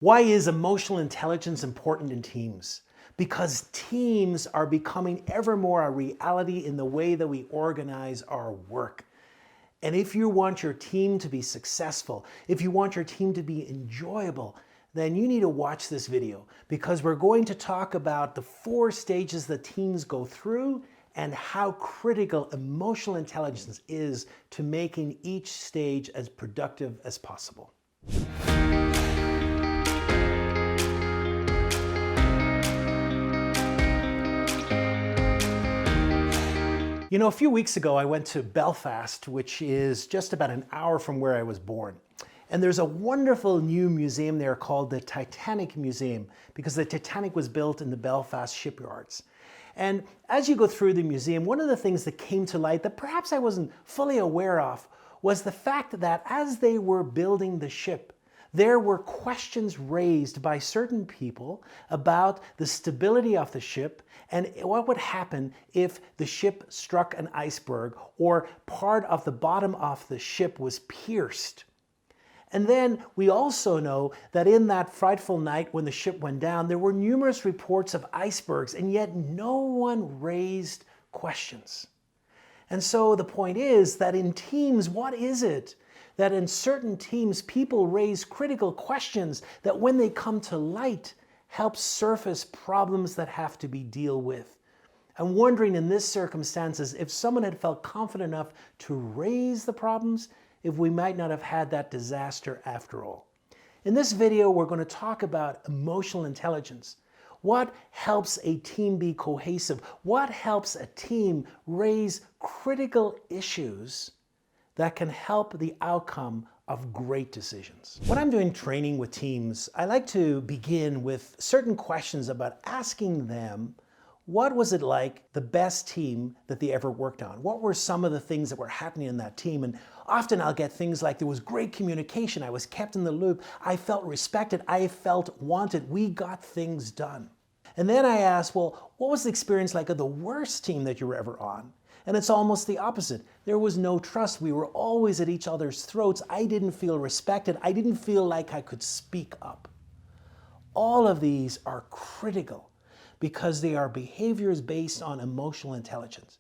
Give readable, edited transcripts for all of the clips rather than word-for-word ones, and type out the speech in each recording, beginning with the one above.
Why is emotional intelligence important in teams? Because teams are becoming ever more a reality in the way that we organize our work. And if you want your team to be successful, if you want your team to be enjoyable, then you need to watch this video because we're going to talk about the 4 stages that teams go through and how critical emotional intelligence is to making each stage as productive as possible. You know, a few weeks ago, I went to Belfast, which is just about an hour from where I was born. And there's a wonderful new museum there called the Titanic Museum, because the Titanic was built in the Belfast shipyards. And as you go through the museum, one of the things that came to light that perhaps I wasn't fully aware of was the fact that as they were building the ship, there were questions raised by certain people about the stability of the ship and what would happen if the ship struck an iceberg or part of the bottom of the ship was pierced. And then we also know that in that frightful night when the ship went down, there were numerous reports of icebergs, and yet no one raised questions. And so the point is that in teams, what is it that in certain teams, people raise critical questions that when they come to light, help surface problems that have to be dealt with? I'm wondering in this circumstances, if someone had felt confident enough to raise the problems, if we might not have had that disaster after all. In this video, we're going to talk about emotional intelligence. What helps a team be cohesive? What helps a team raise critical issues that can help the outcome of great decisions? When I'm doing training with teams, I like to begin with certain questions about asking them, what was it like the best team that they ever worked on? What were some of the things that were happening in that team? And often I'll get things like there was great communication, I was kept in the loop, I felt respected, I felt wanted, we got things done. And then I ask, well, what was the experience like of the worst team that you were ever on? And it's almost the opposite. There was no trust. We were always at each other's throats. I didn't feel respected. I didn't feel like I could speak up. All of these are critical because they are behaviors based on emotional intelligence.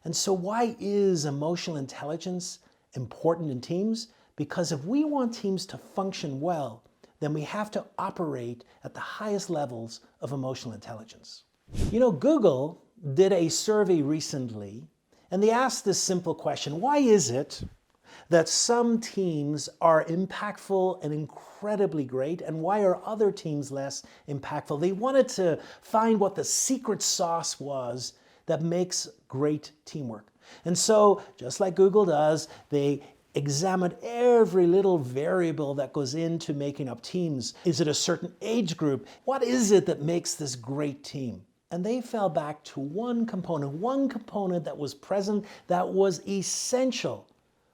And so why is emotional intelligence important in teams? Because if we want teams to function well, then we have to operate at the highest levels of emotional intelligence. You know, Google did a survey recently, and they asked this simple question: why is it that some teams are impactful and incredibly great, and why are other teams less impactful? They wanted to find what the secret sauce was that makes great teamwork. And so, just like Google does, they examined every little variable that goes into making up teams. Is it a certain age group? What is it that makes this great team? And they fell back to one component that was present, that was essential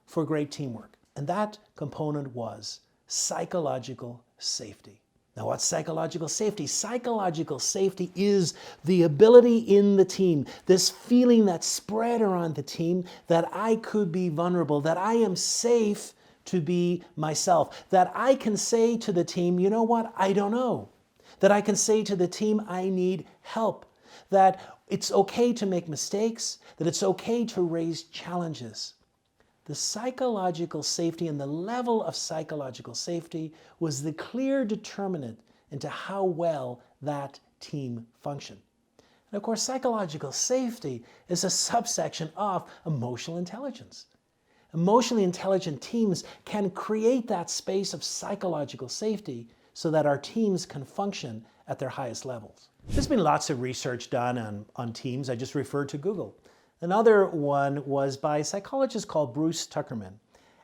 for great teamwork. And that component was psychological safety. Now, what's psychological safety? Psychological safety is the ability in the team, this feeling that's spread around the team that I could be vulnerable, that I am safe to be myself, that I can say to the team, you know what, I don't know. That I can say to the team, I need help. That it's okay to make mistakes, that it's okay to raise challenges. The psychological safety and the level of psychological safety was the clear determinant into how well that team functioned. And of course, psychological safety is a subsection of emotional intelligence. Emotionally intelligent teams can create that space of psychological safety so that our teams can function at their highest levels. There's been lots of research done on teams. I just referred to Google. Another one was by a psychologist called Bruce Tuckerman.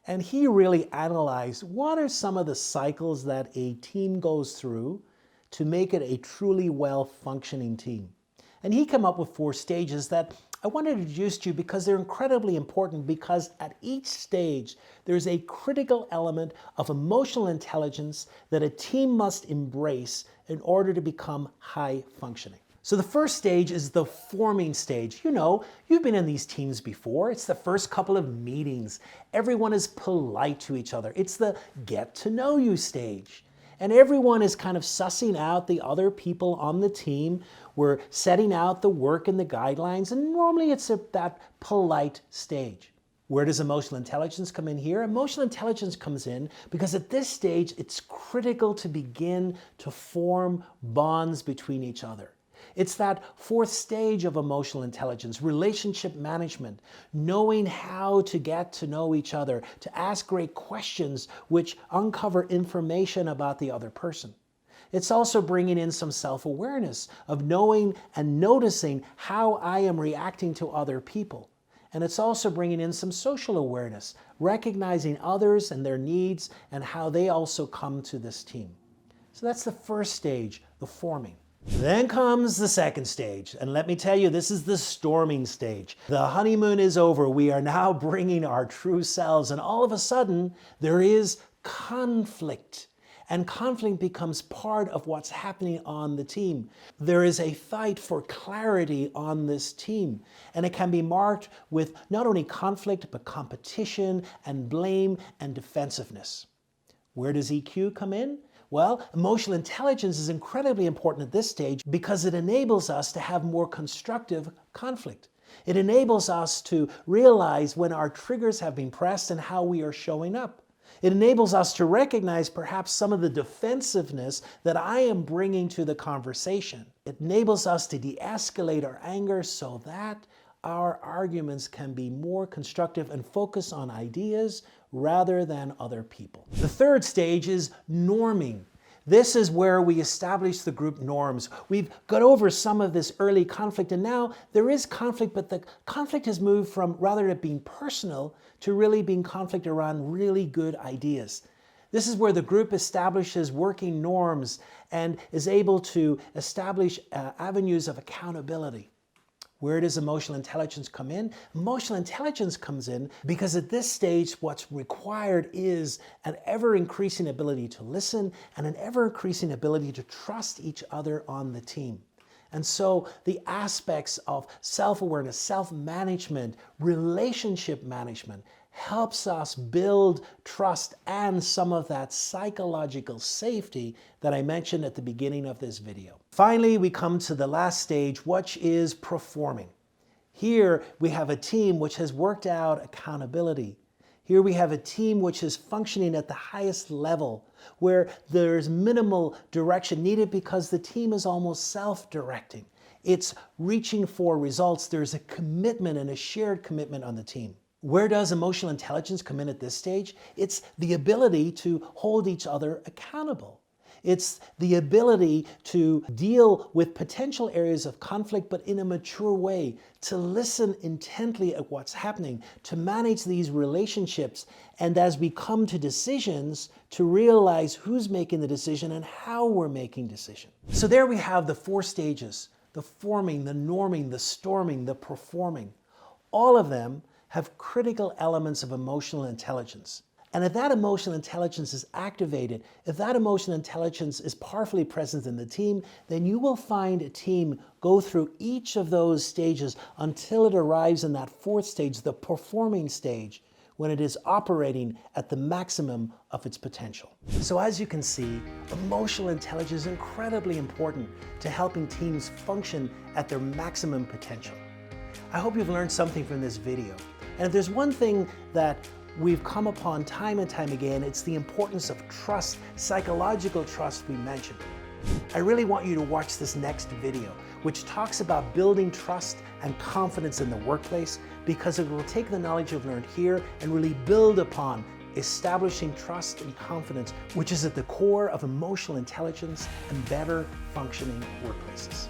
And he really analyzed what are some of the cycles that a team goes through to make it a truly well-functioning team. And he came up with 4 stages that I want to introduce to you because they're incredibly important, because at each stage there's a critical element of emotional intelligence that a team must embrace in order to become high functioning. So the first stage is the forming stage. You know, you've been in these teams before. It's the first couple of meetings. Everyone is polite to each other. It's the get to know you stage. And everyone is kind of sussing out the other people on the team. We're setting out the work and the guidelines, and normally it's at that polite stage. Where does emotional intelligence come in here? Emotional intelligence comes in because at this stage, it's critical to begin to form bonds between each other. It's that fourth stage of emotional intelligence, relationship management, knowing how to get to know each other, to ask great questions which uncover information about the other person. It's also bringing in some self-awareness of knowing and noticing how I am reacting to other people. And it's also bringing in some social awareness, recognizing others and their needs and how they also come to this team. So that's the first stage, the forming. Then comes the second stage, and let me tell you, this is the storming stage. The honeymoon is over. We are now bringing our true selves, and all of a sudden, there is conflict. And conflict becomes part of what's happening on the team. There is a fight for clarity on this team, and it can be marked with not only conflict, but competition and blame and defensiveness. Where does EQ come in? Well, emotional intelligence is incredibly important at this stage because it enables us to have more constructive conflict. It enables us to realize when our triggers have been pressed and how we are showing up. It enables us to recognize perhaps some of the defensiveness that I am bringing to the conversation. It enables us to de-escalate our anger so that our arguments can be more constructive and focus on ideas rather than other people. The third stage is norming. This is where we establish the group norms. We've got over some of this early conflict, and now there is conflict, but the conflict has moved from rather it being personal to really being conflict around really good ideas. This is where the group establishes working norms and is able to establish avenues of accountability. Where does emotional intelligence come in? Emotional intelligence comes in because at this stage, what's required is an ever-increasing ability to listen and an ever-increasing ability to trust each other on the team. And so the aspects of self-awareness, self-management, relationship management helps us build trust and some of that psychological safety that I mentioned at the beginning of this video. Finally, we come to the last stage, which is performing. Here we have a team which has worked out accountability. Here we have a team which is functioning at the highest level, where there's minimal direction needed because the team is almost self-directing. It's reaching for results. There's a commitment and a shared commitment on the team. Where does emotional intelligence come in at this stage? It's the ability to hold each other accountable. It's the ability to deal with potential areas of conflict, but in a mature way, to listen intently at what's happening, to manage these relationships, and as we come to decisions, to realize who's making the decision and how we're making decisions. So there we have the four stages: the forming, the norming, the storming, the performing. All of them have critical elements of emotional intelligence. And if that emotional intelligence is activated, if that emotional intelligence is powerfully present in the team, then you will find a team go through each of those stages until it arrives in that fourth stage, the performing stage, when it is operating at the maximum of its potential. So as you can see, emotional intelligence is incredibly important to helping teams function at their maximum potential. I hope you've learned something from this video. And if there's one thing that we've come upon time and time again, it's the importance of trust, psychological trust we mentioned. I really want you to watch this next video, which talks about building trust and confidence in the workplace, because it will take the knowledge you've learned here and really build upon establishing trust and confidence, which is at the core of emotional intelligence and better functioning workplaces.